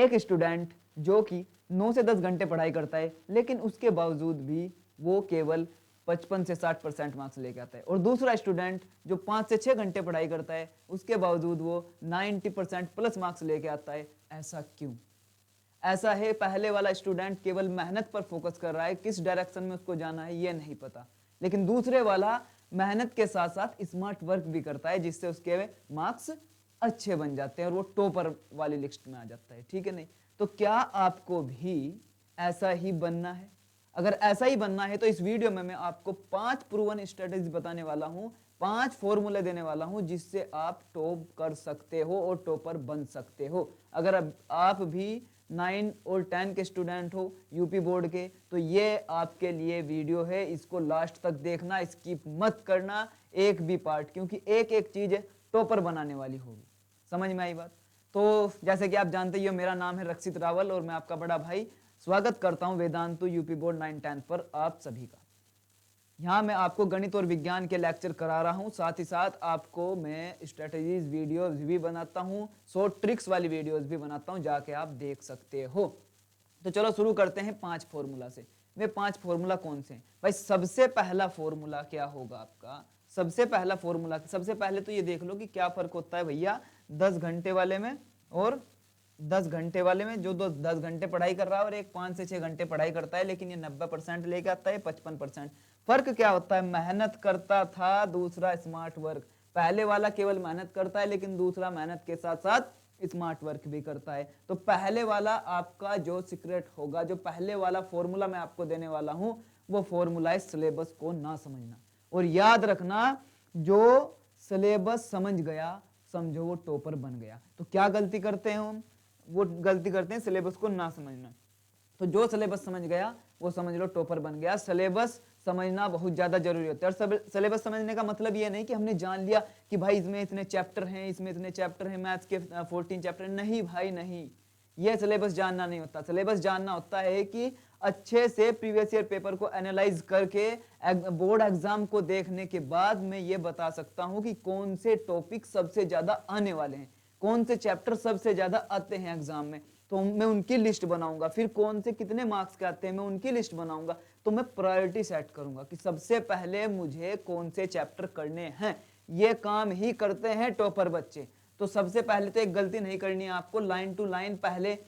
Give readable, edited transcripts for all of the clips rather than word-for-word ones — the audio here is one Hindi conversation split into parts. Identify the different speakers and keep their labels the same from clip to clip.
Speaker 1: एक स्टूडेंट जो कि 9 से 10 घंटे पढ़ाई करता है लेकिन उसके बावजूद भी वो केवल 55 से 60% मार्क्स लेके आता है, और दूसरा स्टूडेंट जो 5 से 6 घंटे पढ़ाई करता है उसके बावजूद वो 90% प्लस मार्क्स लेके आता है। ऐसा क्यों? ऐसा है, पहले वाला स्टूडेंट केवल मेहनत पर फोकस कर रहा है, किस डायरेक्शन में उसको जाना है ये नहीं पता, लेकिन दूसरे वाला मेहनत के साथ साथ स्मार्ट वर्क भी करता है जिससे उसके मार्क्स अच्छे बन जाते हैं और वो टॉपर वाली लिस्ट में आ जाता है। ठीक है नहीं? तो क्या आपको भी ऐसा ही बनना है? अगर ऐसा ही बनना है तो इस वीडियो में मैं आपको 5 प्रूवन स्ट्रेटेजी बताने वाला हूं, 5 फॉर्मूले देने वाला हूं जिससे आप टॉप कर सकते हो और टॉपर बन सकते हो। अगर आप भी 9 और 10 के स्टूडेंट हो यूपी बोर्ड के, तो ये आपके लिए वीडियो है, इसको लास्ट तक देखना, स्किप मत करना एक भी पार्ट, क्योंकि एक एक चीज टॉपर बनाने वाली होगी। समझ में आई बात? तो जैसे कि आप जानते ही हो, मेरा नाम है रक्षित रावल और मैं आपका बड़ा भाई स्वागत करता हूं वेदांतु यूपी बोर्ड 9-10 पर आप सभी का। यहाँ मैं आपको गणित और विज्ञान के लेक्चर करा रहा हूँ, साथ ही साथ आपको मैं स्ट्रेटेजीज वीडियोस भी बनाता हूँ, शॉर्ट ट्रिक्स वाली वीडियोस भी बनाता हूँ, जाके आप देख सकते हो। तो चलो शुरू करते हैं 5 फॉर्मूला से। वे 5 फॉर्मूला कौन से हैं भाई? सबसे पहला फॉर्मूला क्या होगा आपका? सबसे पहला फॉर्मूला, सबसे पहले तो ये देख लो कि क्या फर्क होता है भैया 10 घंटे वाले में और 10 घंटे वाले में। जो 10 घंटे पढ़ाई कर रहा है और एक 5 से 6 घंटे पढ़ाई करता है, लेकिन ये 90% लेके आता है 55%। फर्क क्या होता है? मेहनत करता था, दूसरा स्मार्ट वर्क। पहले वाला केवल मेहनत करता है लेकिन दूसरा मेहनत के साथ साथ स्मार्ट वर्क भी करता है। तो पहले वाला आपका जो सीक्रेट होगा, जो पहले वाला फॉर्मूला मैं आपको देने वाला हूं, वो फॉर्मूला है सिलेबस को ना समझना। और याद रखना, जो सिलेबस समझ गया समझो वो टॉपर बन गया। तो क्या गलती करते हैं हम? वो गलती करते हैं सिलेबस को ना समझना। तो जो सिलेबस समझ गया वो समझ लो टॉपर बन गया। सिलेबस समझना बहुत ज्यादा जरूरी होता है। और सिलेबस समझने का मतलब ये नहीं कि हमने जान लिया कि भाई इसमें इतने चैप्टर हैं, इसमें इतने चैप्टर हैं, मैथ्स के 14 चैप्टर। नहीं भाई नहीं, ये सिलेबस जानना नहीं होता। सिलेबस जानना होता है कि अच्छे से प्रीवियस ईयर पेपर को एनालाइज करके बोर्ड एग्जाम को देखने के बाद मैं ये बता सकता हूं कि कौन से टॉपिक सबसे ज्यादा आने वाले हैं, कौन से चैप्टर सबसे ज्यादा आते हैं एग्जाम में, तो मैं उनकी लिस्ट बनाऊंगा। फिर कौन से कितने मार्क्स के आते हैं मैं उनकी लिस्ट बनाऊंगा। तो मैं प्रायोरिटी सेट करूंगा कि सबसे पहले मुझे कौन से चैप्टर करने हैं। ये काम ही करते हैं टॉपर बच्चे। तो सबसे पहले तो एक गलती नहीं करनी है आपको, लाइन टू लाइन पहले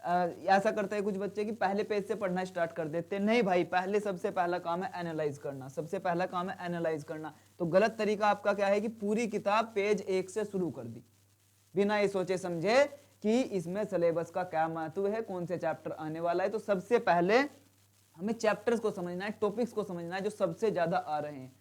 Speaker 1: ऐसा करते हैं कुछ बच्चे कि पहले पेज से पढ़ना स्टार्ट कर देते हैं। नहीं भाई, पहले सबसे पहला काम है एनालाइज करना। सबसे पहला काम है एनालाइज करना। तो गलत तरीका आपका क्या है कि पूरी किताब पेज 1 से शुरू कर दी बिना ये सोचे समझे कि इसमें सिलेबस का क्या महत्व है, कौन से चैप्टर आने वाला है। तो सबसे पहले हमें चैप्टर्स को समझना है, टॉपिक्स को समझना है जो सबसे ज्यादा आ रहे हैं।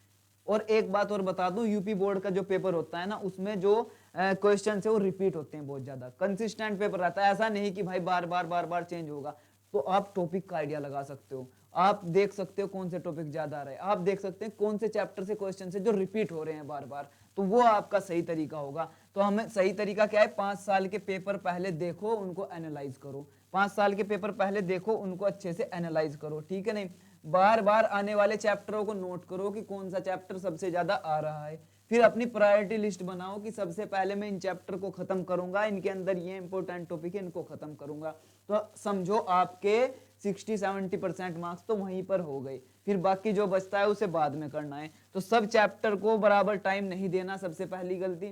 Speaker 1: और एक बात और बता दूं, यूपी बोर्ड का जो पेपर होता है ना, उसमें जो क्वेश्चन है वो रिपीट होते हैं बहुत ज्यादा। कंसिस्टेंट पेपर रहता है, ऐसा नहीं कि भाई बार बार चेंज होगा। तो आप टॉपिक का आइडिया लगा सकते हो, आप देख सकते हो कौन से टॉपिक ज्यादा आ रहे हैं, आप देख सकते हैं कौन से चैप्टर से क्वेश्चन है जो रिपीट हो रहे हैं बार बार। तो वो आपका सही तरीका होगा। तो हमें सही तरीका क्या है? 5 साल के पेपर पहले देखो, उनको एनालाइज करो। 5 साल के पेपर पहले देखो, उनको अच्छे से एनालाइज करो। ठीक है नहीं? बार बार आने वाले चैप्टरों को नोट करो कि कौन सा चैप्टर सबसे ज्यादा आ रहा है। फिर अपनी प्रायोरिटी लिस्ट बनाओ कि सबसे पहले मैं इन चैप्टर को खत्म करूंगा, इनके अंदर ये इंपॉर्टेंट टॉपिक है, इनको खत्म करूंगा। तो समझो आपके 60-70% मार्क्स तो वहीं पर हो गए। फिर बाकी जो बचता है उसे बाद में करना है। तो सब चैप्टर को बराबर टाइम नहीं देना सबसे पहली गलती।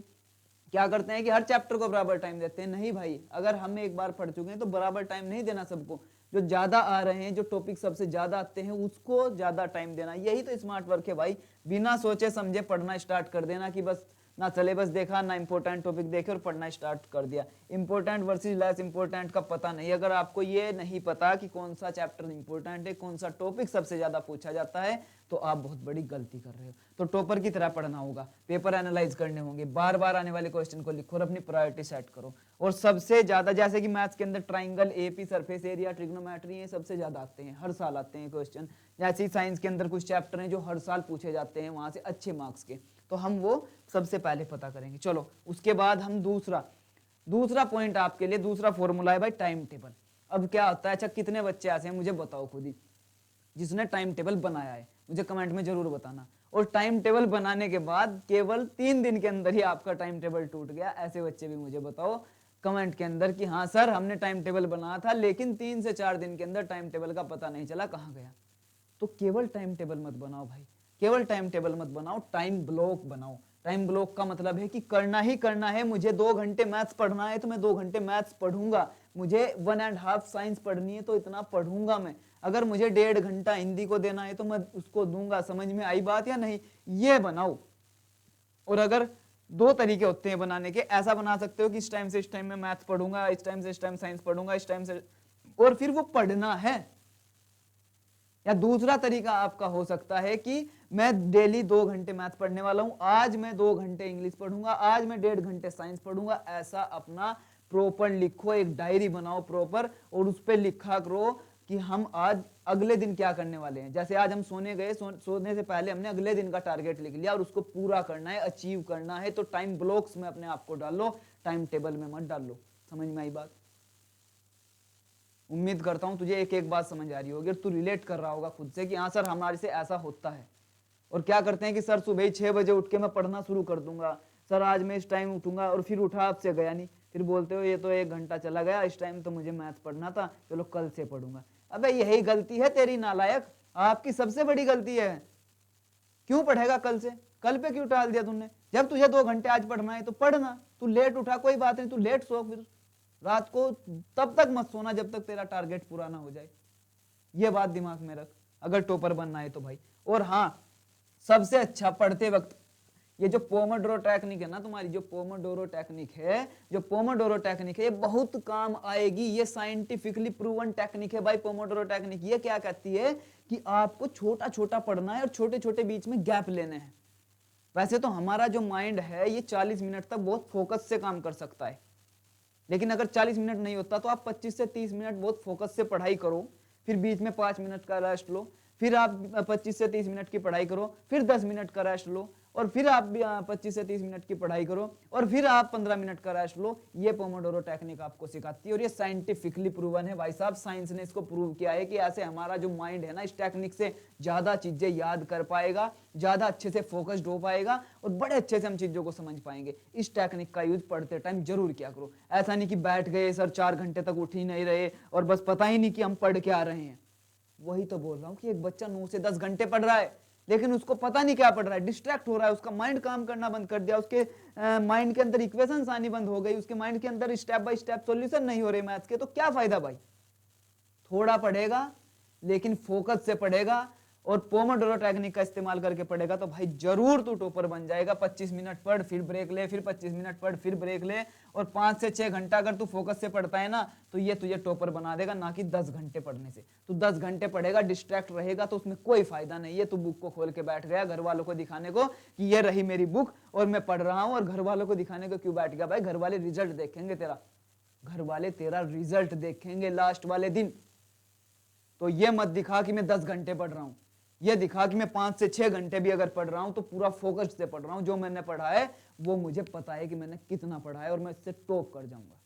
Speaker 1: क्या करते हैं कि हर चैप्टर को बराबर टाइम देते हैं। नहीं भाई, अगर हम एक बार पढ़ चुके हैं तो बराबर टाइम नहीं देना सबको। जो ज्यादा आ रहे हैं, जो टॉपिक सबसे ज्यादा आते हैं, उसको ज्यादा टाइम देना। यही तो स्मार्ट वर्क है भाई। बिना सोचे समझे पढ़ना स्टार्ट कर देना कि बस ना सिलेबस देखा ना इंपॉर्टेंट टॉपिक देखे और पढ़ना स्टार्ट कर दिया। इंपॉर्टेंट वर्सेस लेस इंपॉर्टेंट का पता नहीं। अगर आपको ये नहीं पता कि कौन सा चैप्टर इंपॉर्टेंट है, कौन सा टॉपिक सबसे ज्यादा पूछा जाता है, तो आप बहुत बड़ी गलती कर रहे हो। तो टॉपर की तरह पढ़ना होगा, पेपर एनालाइज करने होंगे, बार बार आने वाले क्वेश्चन को लिखो और अपनी प्रायोरिटी सेट करो। और सबसे ज्यादा, जैसे कि मैथ्स के अंदर triangle, AP, surface area, trigonometry, ये सबसे ज्यादा आते हैं, हर साल आते हैं क्वेश्चन। जैसे ही साइंस के अंदर कुछ चैप्टर हैं जो हर साल पूछे जाते हैं वहां से अच्छे मार्क्स के, तो हम वो सबसे पहले पता करेंगे। चलो उसके बाद हम दूसरा पॉइंट आपके लिए, दूसरा फॉर्मूला है भाई टाइम टेबल। अब क्या होता है, अच्छा कितने बच्चे ऐसे हैं मुझे बताओ खुद ही जिसने टाइम टेबल बनाया है, मुझे कमेंट में जरूर बताना। और टाइम टेबल बनाने के बाद केवल 3 दिन के अंदर ही आपका टाइम टेबल टूट गया, ऐसे बच्चे भी मुझे बताओ। कमेंट के अंदर कि हाँ सर हमने टाइम टेबल बनाया था लेकिन 3 से 4 दिन के अंदर टाइम टेबल का पता नहीं चला कहाँ गया। तो केवल टाइम टेबल मत बनाओ भाई, केवल टाइम टेबल मत बनाओ, टाइम ब्लॉक बनाओ। टाइम ब्लॉक का मतलब है कि करना ही करना है। मुझे 2 घंटे मैथ्स पढ़ना है तो मैं 2 घंटे मैथ्स पढ़ूंगा। मुझे 1.5 साइंस पढ़नी है तो इतना पढ़ूंगा मैं। अगर मुझे 1.5 घंटा हिंदी को देना है तो मैं उसको दूंगा। समझ में आई बात या नहीं? ये बनाओ। और अगर 2 तरीके होते हैं बनाने के, ऐसा बना सकते हो कि इस टाइम से इस टाइम में मैथ्स पढ़ूंगा, इस टाइम से इस टाइम साइंस पढ़ूंगा, इस टाइम से, और फिर वो पढ़ना है। या दूसरा तरीका आपका हो सकता है कि मैं डेली 2 घंटे मैथ पढ़ने वाला हूं, आज मैं 2 घंटे इंग्लिश पढ़ूंगा, आज मैं 1.5 घंटे साइंस पढ़ूंगा। ऐसा अपना प्रॉपर लिखो, एक डायरी बनाओ प्रॉपर, और उस पर लिखा करो कि हम आज अगले दिन क्या करने वाले हैं। जैसे आज हम सोने गए, सोने से पहले हमने अगले दिन का टारगेट लिख लिया और उसको पूरा करना है, अचीव करना है। तो टाइम ब्लॉक्स में अपने आप को डालो, टाइम टेबल में मत डालो। समझ में आई बात? उम्मीद करता हूं तुझे एक एक बात समझ आ रही होगी और तू रिलेट कर रहा होगा खुद से कि हाँ सर हमारे से ऐसा होता है। और क्या करते हैं कि सर सुबह ही 6 बजे उठ के मैं पढ़ना शुरू कर दूंगा, सर आज मैं इस टाइम उठूंगा, और फिर उठा आपसे गया नहीं, फिर बोलते हो ये तो 1 घंटा चला गया, इस टाइम तो मुझे मैथ्स पढ़ना था, चलो कल से पढ़ूंगा। अबे यही गलती है तेरी नालायक, आपकी सबसे बड़ी गलती है। क्यों पढ़ेगा कल से? कल पे क्यों टाल दिया तुमने? जब तुझे 2 घंटे आज पढ़ना है तो पढ़ना। तू लेट उठा कोई बात नहीं, तू लेट सो, फिर रात को तब तक मत सोना जब तक तेरा टारगेट पूरा ना हो जाए। ये बात दिमाग में रख अगर टॉपर बनना है तो भाई। और हाँ, सबसे अच्छा पढ़ते वक्त ये जो पोमोडोरो टेक्निक है ना तुम्हारी, जो पोमोडोरो टेक्निक है, जो पोमोडोरो टेक्निक है, ये बहुत काम आएगी। ये साइंटिफिकली प्रूवन टेक्निक है भाई पोमोडोरो टेक्निक। ये क्या कहती है कि आपको छोटा छोटा पढ़ना है और छोटे छोटे बीच में गैप लेने हैं। वैसे तो हमारा जो माइंड है ये 40 मिनट तक बहुत फोकस से काम कर सकता है, लेकिन अगर 40 मिनट नहीं होता तो आप 25 से 30 मिनट बहुत फोकस से पढ़ाई करो, फिर बीच में 5 मिनट का रेस्ट लो, फिर आप 25 से 30 मिनट की पढ़ाई करो, फिर 10 मिनट का रेस्ट लो, और फिर आप 25 से 30 मिनट की पढ़ाई करो, और फिर आप 15 मिनट का रेस्ट लो। ये पोमोडोरो टेक्निक आपको सिखाती है और ये साइंटिफिकली प्रूवन है भाई साहब। साइंस ने इसको प्रूव किया है कि ऐसे हमारा जो माइंड है ना, इस टेक्निक से ज्यादा चीजें याद कर पाएगा, ज्यादा अच्छे से फोकस्ड हो पाएगा और बड़े अच्छे से हम चीजों को समझ पाएंगे। इस टेक्निक का यूज पढ़ते टाइम जरूर किया करो। ऐसा नहीं कि बैठ गए सर 4 घंटे तक उठ ही नहीं रहे और बस पता ही नहीं कि हम पढ़ के आ रहे हैं। वही तो बोल रहा हूं कि एक बच्चा 9 से 10 घंटे पढ़ रहा है लेकिन उसको पता नहीं क्या पढ़ रहा है, डिस्ट्रैक्ट हो रहा है, उसका माइंड काम करना बंद कर दिया, उसके माइंड के अंदर इक्वेशंस आनी बंद हो गई, उसके माइंड के अंदर स्टेप बाय स्टेप सॉल्यूशन नहीं हो रहे मैथ्स के। तो क्या फायदा भाई? थोड़ा पढ़ेगा लेकिन फोकस से पढ़ेगा और पोमोडोरो टेक्निक का इस्तेमाल करके पढ़ेगा तो भाई जरूर तू टॉपर बन जाएगा। 25 मिनट पढ़ फिर ब्रेक ले, फिर 25 मिनट पढ़ फिर ब्रेक ले, और 5 से 6 घंटा अगर तू फोकस से पढ़ता है ना तो ये तुझे टॉपर बना देगा, ना कि 10 घंटे पढ़ने से। तू 10 घंटे पढ़ेगा, डिस्ट्रैक्ट रहेगा तो उसमें कोई फायदा नहीं है। तू बुक को खोल के बैठ गया घर वालों को दिखाने को कि ये रही मेरी बुक और मैं पढ़ रहा हूं, और घर वालों को दिखाने को क्यों बैठ गया भाई? घर वाले रिजल्ट देखेंगे तेरा, घर वाले तेरा रिजल्ट देखेंगे लास्ट वाले दिन। तो ये मत दिखा कि मैं 10 घंटे पढ़ रहा हूं, ये दिखा कि मैं 5 से 6 घंटे भी अगर पढ़ रहा हूं तो पूरा फोकस से पढ़ रहा हूं। जो मैंने पढ़ा है वो मुझे पता है कि मैंने कितना पढ़ा है और मैं इससे टॉप कर जाऊंगा।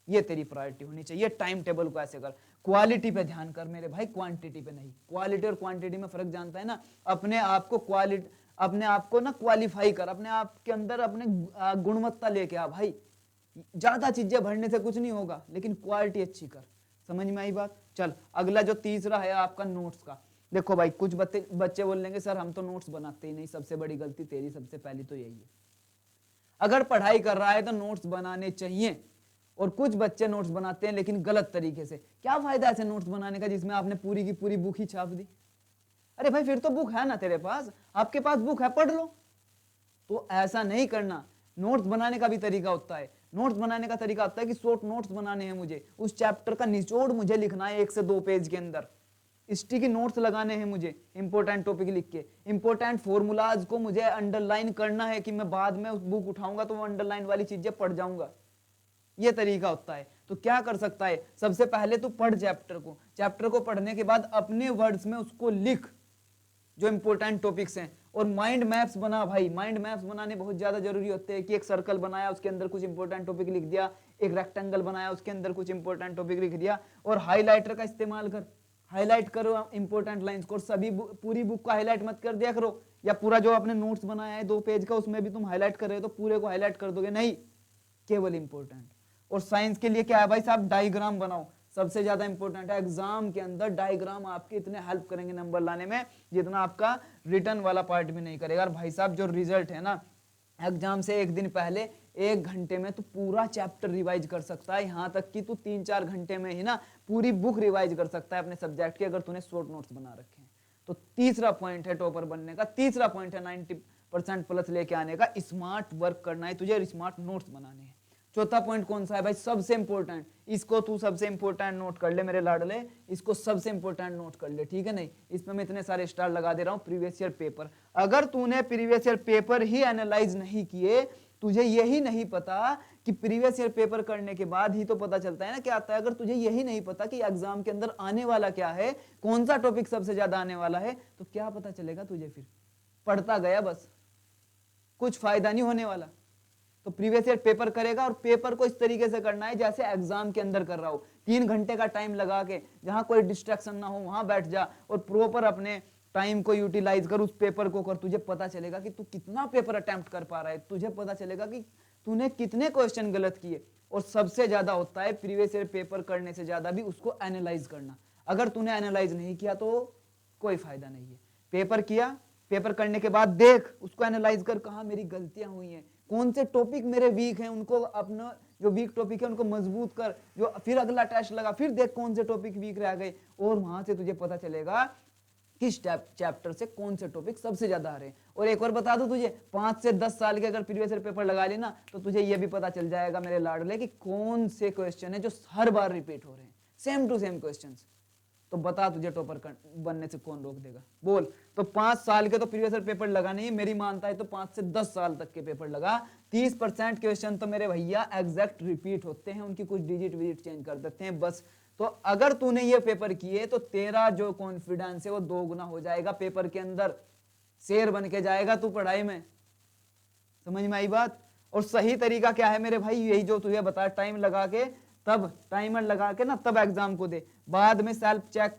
Speaker 1: ये तेरी प्रायोरिटी होनी चाहिए। टाइम टेबल को ऐसे कर, क्वालिटी पे ध्यान कर मेरे भाई, क्वांटिटी पे नहीं। क्वालिटी और क्वांटिटी में फर्क जानता है ना? अपने आप को क्वालिटी, अपने आप को ना क्वालिफाई कर, अपने आप के अंदर अपने गुणवत्ता लेके आ भाई। ज्यादा चीजें भरने से कुछ नहीं होगा, लेकिन क्वालिटी अच्छी कर। समझ में आई बात? चल अगला जो तीसरा है आपका नोट्स का। देखो भाई कुछ बच्चे बोल लेंगे सर हम तो नोट्स बनाते ही नहीं। सबसे बड़ी गलती तेरी सबसे पहली तो यही है। अगर पढ़ाई कर रहा है तो नोट्स बनाने चाहिए, और कुछ बच्चे नोट्स बनाते हैं लेकिन गलत तरीके से। क्या फायदा ऐसे नोट्स बनाने का जिसमें आपने पूरी की पूरी बुक ही छाप दी? अरे भाई फिर तो बुक है ना तेरे पास, आपके पास बुक है, पढ़ लो। तो ऐसा नहीं करना। नोट्स बनाने का भी तरीका होता है। नोट्स बनाने का तरीका होता है कि शॉर्ट नोट्स बनाने हैं मुझे, उस चैप्टर का निचोड़ मुझे लिखना है 1 से 2 पेज के अंदर। स्टिकी नोट्स लगाने हैं मुझे, इंपॉर्टेंट टॉपिक लिख के। इंपॉर्टेंट फॉर्मूलाज को मुझे अंडरलाइन करना है कि मैं बाद में उस बुक उठाऊंगा तो वो अंडरलाइन वाली चीजें पढ़ जाऊंगा। ये तरीका होता है। तो क्या कर सकता है? सबसे पहले तो पढ़ चैप्टर को, चैप्टर को पढ़ने के बाद अपने वर्ड्स में उसको लिख जो इंपॉर्टेंट टॉपिक्स हैं, और माइंड मैप्स बना भाई। माइंड मैप्स बनाने बहुत ज्यादा जरूरी होते हैं कि एक सर्कल बनाया उसके अंदर कुछ इंपॉर्टेंट टॉपिक लिख दिया, एक रेक्टेंगल बनाया उसके अंदर कुछ इंपॉर्टेंट टॉपिक लिख दिया, और हाईलाइटर का इस्तेमाल कर, हाईलाइट करो इंपॉर्टेंट लाइंस को। सभी पूरी बुक को हाईलाइट मत कर दिया करो, या पूरा जो आपने नोट्स बनाया है 2 पेज का उसमें भी तुम हाईलाइट कर रहे हो तो पूरे को हाईलाइट कर दोगे नहीं, केवल इंपॉर्टेंट। और साइंस के लिए क्या है भाई साहब, डायग्राम बनाओ, सबसे ज्यादा इंपॉर्टेंट है। एग्जाम के अंदर डायग्राम आपके इतने हेल्प करेंगे नंबर लाने में जितना आपका रिटर्न वाला पार्ट भी नहीं करेगा। और भाई साहब जो रिजल्ट है ना, एग्जाम से एक दिन पहले 1 घंटे में तू पूरा चैप्टर रिवाइज कर सकता है, यहाँ तक कि तू 3-4 घंटे में ही ना पूरी बुक रिवाइज कर सकता है अपने सब्जेक्ट के, अगर तूने शॉर्ट नोट्स बना रखे हैं। तो तीसरा पॉइंट है टॉपर बनने का, तीसरा पॉइंट है 90% प्लस लेके आने का, स्मार्ट वर्क करना है तुझे, स्मार्ट नोट्स बनाने हैं। चौथा पॉइंट कौन सा है भाई, सबसे इंपॉर्टेंट, इसको तू सबसे इंपॉर्टेंट नोट कर ले मेरे लाडले, इसको सबसे इंपॉर्टेंट नोट कर ले, ठीक है नहीं। इसमें मैं इतने सारे स्टार लगा दे रहा हूं, प्रीवियस ईयर पेपर। अगर तूने प्रीवियस ईयर पेपर ही एनालाइज नहीं किए, तुझे यही नहीं पता कि प्रीवियस ईयर पेपर करने के बाद ही तो पता चलता है ना क्या आता है। अगर तुझे यही नहीं पता कि एग्जाम के अंदर आने वाला क्या है, कौन सा टॉपिक सबसे ज्यादा आने वाला है, तो क्या पता चलेगा तुझे, फिर पढ़ता गया बस, कुछ फायदा नहीं होने वाला। तो प्रीवियस ईयर पेपर करेगा, और पेपर को इस तरीके से करना है जैसे एग्जाम के अंदर कर रहा हो। 3 घंटे का टाइम लगा के, जहां कोई डिस्ट्रैक्शन ना हो वहां बैठ जा और प्रॉपर अपने टाइम को यूटिलाइज कर, उस पेपर को कर। तुझे पता चलेगा कि तू कितना पेपर अटेम्प्ट कर पा रहा है, तुझे पता चलेगा कि तूने कितने क्वेश्चन गलत किए। और सबसे ज्यादा होता है प्रीवियस ईयर पेपर करने से ज्यादा भी उसको एनालाइज करना। अगर तूने एनालाइज नहीं किया तो कोई फायदा नहीं है। पेपर किया, पेपर करने के बाद देख, उसको एनालाइज कर, कहाँ मेरी गलतियां हुई हैं, कौन से टॉपिक मेरे वीक हैं, उनको अपना जो वीक टॉपिक है उनको मजबूत कर, जो फिर अगला टेस्ट लगा, फिर देख कौन से टॉपिक वीक रह गए, और वहां से तुझे पता चलेगा किस चैप्टर से कौन से टॉपिक सबसे ज्यादा आ रहे हैं। और एक और बता दो तुझे, 5 से 10 साल के अगर प्रीवियस ईयर पेपर लगा ली ना, तो तुझे यह भी पता चल जाएगा मेरे लाडले कि कौन से क्वेश्चन है जो हर बार रिपीट हो रहे हैं, सेम टू सेम क्वेश्चंस। तो बता तुझे टॉपर बनने से कौन रोक देगा, बोल। तो 5 साल के तो प्रीवियस ईयर पेपर लगा नहीं, मेरी मानता है तो 5 से 10 साल तक के पेपर लगा। 30% क्वेश्चन तो मेरे भैया एग्जैक्ट रिपीट होते हैं, उनकी कुछ डिजिट विजिट चेंज कर देते हैं बस। तो अगर तूने ये पेपर किए तो तेरा जो कॉन्फिडेंस है वो 2 गुना हो जाएगा पेपर के अंदर, शेर बन के जाएगा तू पढ़ाई में। समझ में आई बात। और सही तरीका क्या है मेरे भाई, यही जो तुझे बता, टाइम लगा के, तब टाइमर लगा के ना तब एग्जाम को दे, बाद में सेल्फ चेक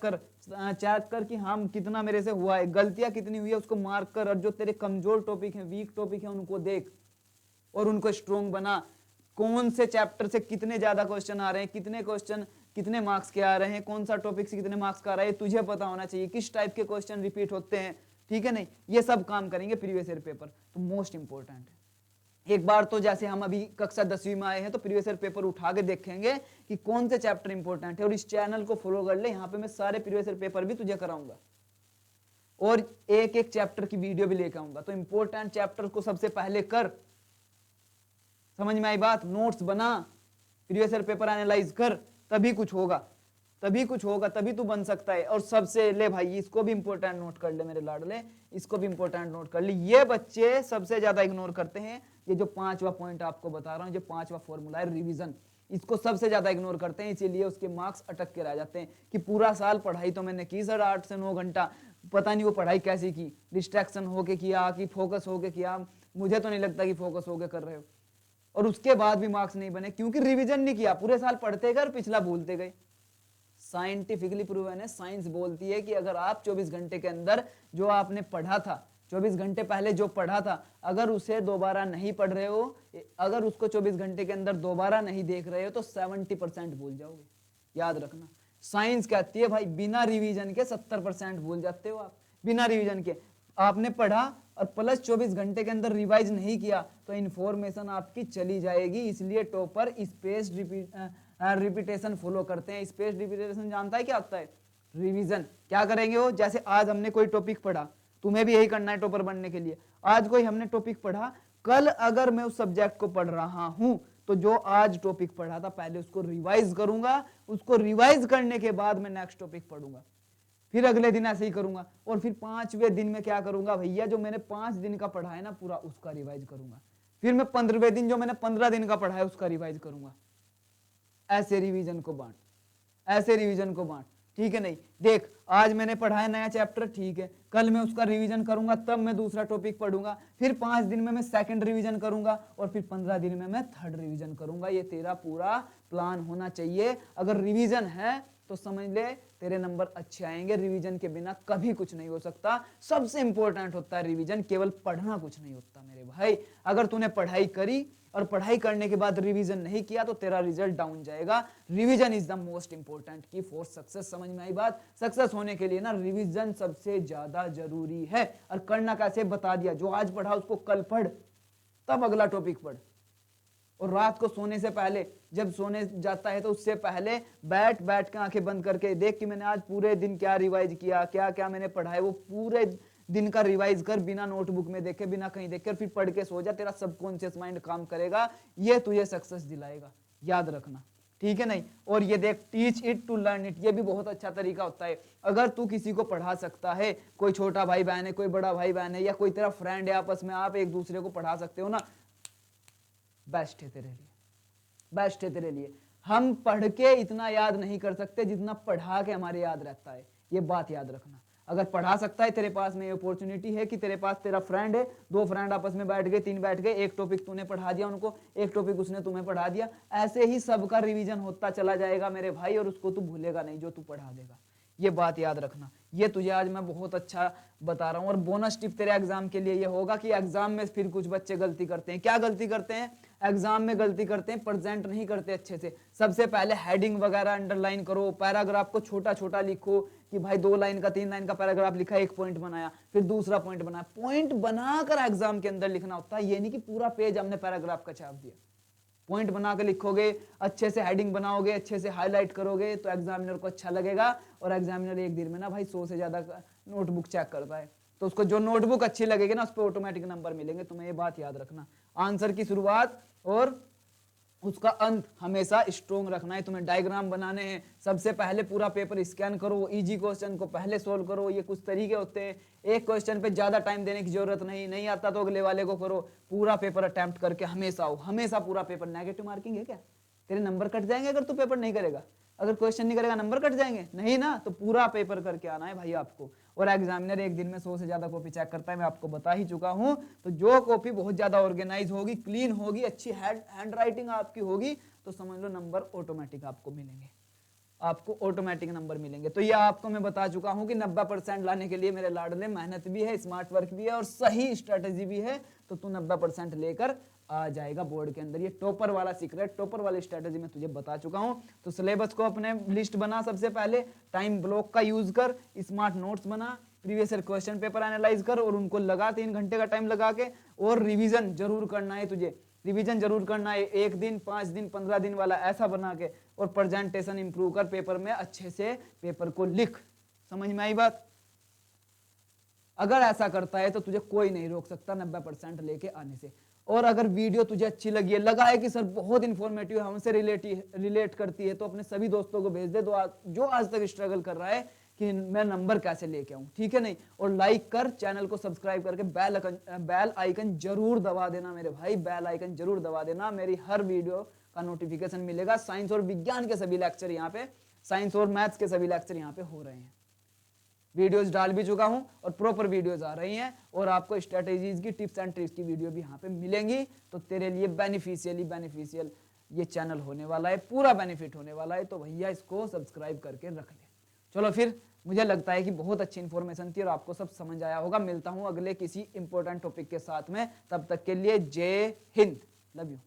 Speaker 1: कर कि हाँ कितना मेरे से हुआ है, गलतियां कितनी हुई है उसको मार्क कर, और जो तेरे कमजोर टॉपिक हैं, वीक टॉपिक हैं, उनको देख और उनको स्ट्रोंग बना। कौन से चैप्टर से कितने ज्यादा क्वेश्चन आ रहे हैं, कितने क्वेश्चन कितने मार्क्स के आ रहे हैं, कौन सा टॉपिक से कितने मार्क्स का आ रहा है, तुझे पता होना चाहिए, किस टाइप के क्वेश्चन रिपीट होते हैं, ठीक है नहीं। ये सब काम करेंगे प्रीवियस ईयर पेपर, तो मोस्ट इंपॉर्टेंट है। एक बार तो जैसे हम अभी कक्षा 10वीं में आए हैं तो प्रीवियस ईयर पेपर उठा के देखेंगे कि कौन से चैप्टर इंपॉर्टेंट है, और इस चैनल को फॉलो कर ले, यहाँ पे मैं सारे प्रीवियस ईयर पेपर भी तुझे कराऊंगा और एक एक चैप्टर की वीडियो भी लेकर आऊंगा। तो इंपॉर्टेंट चैप्टर को सबसे पहले कर, समझ में आई बात, नोट्स बना, प्रीवियस ईयर पेपर एनालाइज कर, तभी कुछ होगा, तभी कुछ होगा, तभी तू बन सकता है। और सबसे ले भाई, इसको भी इंपॉर्टेंट नोट कर ले मेरे लाडले, इसको भी इंपॉर्टेंट नोट कर ले। ये बच्चे सबसे ज्यादा इग्नोर करते हैं, ये जो 5वां पॉइंट आपको बता रहा हूं, जो 5वां फॉर्मूला है रिवीजन, इसको सबसे ज्यादा इग्नोर करते हैं, इसीलिए उसके मार्क्स अटक के रह जाते हैं कि पूरा साल पढ़ाई तो मैंने की सर 8 से 9 घंटा, पता नहीं वो पढ़ाई कैसी की, डिस्ट्रैक्शन होके किया कि फोकस होके किया, मुझे तो नहीं लगता कि फोकस होके कर रहे हो, और उसके बाद भी मार्क्स नहीं बने क्योंकि रिवीजन नहीं किया, पूरे साल पढ़ते गए और पिछला भूलते गए। साइंटिफिकली प्रूवन है, साइंस बोलती है कि अगर आप 24 घंटे के अंदर जो आपने पढ़ा था, 24 घंटे पहले जो पढ़ा था, अगर उसे दोबारा नहीं पढ़ रहे हो, अगर उसको 24 घंटे के अंदर दोबारा नहीं देख रहे हो तो 70% भूल जाओगे। याद रखना, साइंस कहती है भाई बिना रिवीजन के 70% भूल जाते हो आप। बिना रिवीजन के आपने पढ़ा और प्लस 24 घंटे के अंदर रिवाइज नहीं किया तो इंफॉर्मेशन आपकी चली जाएगी। इसलिए टॉपर स्पेस रिपीटेशन फॉलो करते हैं। स्पेस रिपीटेशन जानता है क्या होता है? रिवीजन। क्या करेंगे वो, जैसे आज हमने कोई टॉपिक पढ़ा, तुम्हें भी यही करना है टॉपर बनने के लिए। आज कोई हमने टॉपिक पढ़ा, कल अगर मैं उस सब्जेक्ट को पढ़ रहा हूं तो जो आज टॉपिक पढ़ा था पहले उसको रिवाइज करूंगा, उसको रिवाइज करने के बाद मैं नेक्स्ट टॉपिक पढ़ूंगा, फिर अगले दिन ऐसे ही करूंगा, और फिर 5वें दिन में क्या करूंगा भैया, जो मैंने 5 दिन का पढ़ा है ना पूरा उसका रिवाइज करूंगा, फिर मैं 15वें दिन जो मैंने 15 दिन का पढ़ा है उसका रिवाइज करूंगा। ऐसे रिवीजन को बांट, ऐसे रिवीजन को बांट, ठीक है नहीं। देख आज मैंने पढ़ा है नया चैप्टर, ठीक है, कल मैं उसका रिवीजन करूंगा, तब मैं दूसरा टॉपिक पढ़ूंगा, फिर 5 दिन में मैं सेकंड रिवीजन करूंगा, और फिर 15 दिन में मैं थर्ड रिवीजन करूंगा। ये तेरा पूरा प्लान होना चाहिए। अगर रिवीजन है तो समझ ले तेरे नंबर अच्छे आएंगे। रिवीजन के बिना कभी कुछ नहीं हो सकता। सबसे इंपॉर्टेंट होता है रिवीजन, केवल पढ़ना कुछ नहीं होता मेरे भाई। अगर तूने पढ़ाई करी और पढ़ाई करने के बाद रिवीजन नहीं किया तो तेरा रिजल्ट डाउन जाएगा। Revision is the most important की फॉर सक्सेस। समझ में आई बात? सक्सेस होने के लिए ना रिवीजन सबसे ज्यादा जरूरी है। और करना कैसे बता दिया, जो आज पढ़ा उसको कल पढ़, तब अगला टॉपिक पढ़। और रात को सोने से पहले, जब सोने जाता है तो उससे पहले बैठ बैठ के आंखें बंद करके देख कि मैंने आज पूरे दिन क्या रिवाइज किया, क्या क्या मैंने पढ़ा है, वो पूरे दिन का रिवाइज कर, बिना नोटबुक में देखे, बिना कहीं देखे, फिर पढ़ के सो जा। तेरा सबकॉन्शियस माइंड काम करेगा, ये तुझे सक्सेस दिलाएगा, याद रखना, ठीक है नहीं? और ये देख, teach it to learn it, ये भी बहुत अच्छा तरीका होता है। अगर तू किसी को पढ़ा सकता है, कोई छोटा भाई बहन है, कोई बड़ा भाई बहन है, या कोई तेरा फ्रेंड है, आपस में आप एक दूसरे को पढ़ा सकते हो ना, बेस्ट है तेरे लिए, बेस्ट है तेरे लिए। हम पढ़ के इतना याद नहीं कर सकते जितना पढ़ा के हमारे याद रहता है, ये बात याद रखना। अगर पढ़ा सकता है, तेरे पास में ये अपॉर्चुनिटी है कि तेरे पास तेरा फ्रेंड है, 2 फ्रेंड आपस में बैठ गए, 3 बैठ गए, एक टॉपिक तूने पढ़ा दिया उनको, एक टॉपिक उसने तुम्हें पढ़ा दिया, ऐसे ही सबका रिवीजन होता चला जाएगा मेरे भाई, और उसको तू भूलेगा नहीं जो तू पढ़ा देगा। ये बात याद रखना। ये तुझे आज मैं बहुत अच्छा बता रहा हूँ। और बोनस टिप तेरे एग्जाम के लिए ये होगा कि एग्जाम में फिर कुछ बच्चे गलती करते हैं। क्या गलती करते हैं? एग्जाम में गलती करते हैं, प्रेजेंट नहीं करते अच्छे से। सबसे पहले हेडिंग वगैरह अंडरलाइन करो, पैराग्राफ को छोटा छोटा लिखो कि भाई 2 लाइन का 3 लाइन का पैराग्राफ लिखा, 1 पॉइंट बनाया, फिर दूसरा पॉइंट बनाया। पॉइंट बनाकर एग्जाम के अंदर लिखना होता है, ये नहीं कि पूरा पेज हमने पैराग्राफ का छाप दिया। पॉइंट बना के लिखोगे, अच्छे से हेडिंग बनाओगे, अच्छे से हाईलाइट करोगे, तो एग्जामिनर को अच्छा लगेगा। और एग्जामिनर एक दिन में ना भाई 100 से ज्यादा नोटबुक चेक करता है, तो उसको जो नोटबुक अच्छी लगेगी ना, उस पर ऑटोमेटिक नंबर मिलेंगे। तुम्हें ये बात याद रखना। आंसर की शुरुआत और उसका अंत हमेशा स्ट्रोंग रखना है। तुम्हें डायग्राम बनाने हैं, सबसे पहले पूरा पेपर स्कैन करो, इजी क्वेश्चन को पहले सोल्व करो। ये कुछ तरीके होते हैं, एक क्वेश्चन पे ज्यादा टाइम देने की जरूरत नहीं आता तो अगले वाले को करो। पूरा पेपर अटेम्प्ट करके हमेशा आओ, हमेशा पूरा पेपर। नेगेटिव मार्किंग है क्या? तेरे नंबर कट जाएंगे अगर तू पेपर नहीं करेगा। अगर क्वेश्चन नहीं करेगा नंबर कट जाएंगे? नहीं ना, तो पूरा पेपर करके आना है भाई आपको। और एग्जामिनर एक दिन में 100 से ज्यादा कॉपी चेक करता है, मैं आपको बता ही चुका हूं। तो जो कॉपी बहुत ज्यादा ऑर्गेनाइज होगी, क्लीन होगी, अच्छी हैंड राइटिंग आपकी होगी, तो समझ लो नंबर ऑटोमेटिक आपको मिलेंगे, आपको ऑटोमेटिक नंबर मिलेंगे। तो ये आपको मैं बता चुका हूं कि 90% लाने के लिए मेरे लाडले मेहनत भी है, स्मार्ट वर्क भी है और सही स्ट्रेटेजी भी है, तो तू 90% लेकर आ जाएगा बोर्ड के अंदर। ये टॉपर वाला सीक्रेट, टॉपर वाली स्ट्रेटेजी मैं तुझे बता चुका हूं। तो सिलेबस को अपने लिस्ट बना, सबसे पहले टाइम ब्लॉक का यूज कर, स्मार्ट नोट्स बना, previous year question paper analyse कर और उनको लगा 3 घंटे का टाइम लगा के। और रिवीजन जरूर करना है तुझे, रिवीजन जरूर करना है, 1 दिन, 5 दिन, 15 दिन वाला ऐसा बना के। और प्रेजेंटेशन इंप्रूव कर, पेपर में अच्छे से पेपर को लिख। समझ में आई बात? अगर ऐसा करता है तो तुझे कोई नहीं रोक सकता 90% लेके आने से। और अगर वीडियो तुझे अच्छी लगी है, लगा है कि सर बहुत इंफॉर्मेटिव है, हमसे रिलेट करती है, तो अपने सभी दोस्तों को भेज दे जो आज तक स्ट्रगल कर रहा है कि मैं नंबर कैसे लेके आऊं, ठीक है नहीं? और लाइक कर, चैनल को सब्सक्राइब करके बेल आइकन जरूर दबा देना मेरे भाई, बेल आइकन जरूर दबा देना। मेरी हर वीडियो का नोटिफिकेशन मिलेगा। साइंस और विज्ञान के सभी लेक्चर यहाँ पे, साइंस और मैथ्स के सभी लेक्चर यहाँ पे हो रहे हैं। वीडियोस डाल भी चुका हूं और प्रॉपर वीडियोस आ रही हैं, और आपको स्ट्रेटेजीज की, टिप्स एंड ट्रिक्स की वीडियो भी यहाँ पे मिलेंगी। तो तेरे लिए बेनिफिशियल ये चैनल होने वाला है, पूरा बेनिफिट होने वाला है। तो भैया इसको सब्सक्राइब करके रख ले। चलो फिर, मुझे लगता है कि बहुत अच्छी इंफॉर्मेशन थी और आपको सब समझ आया होगा। मिलता हूं अगले किसी इंपॉर्टेंट टॉपिक के साथ में, तब तक के लिए जय हिंद, लव यू।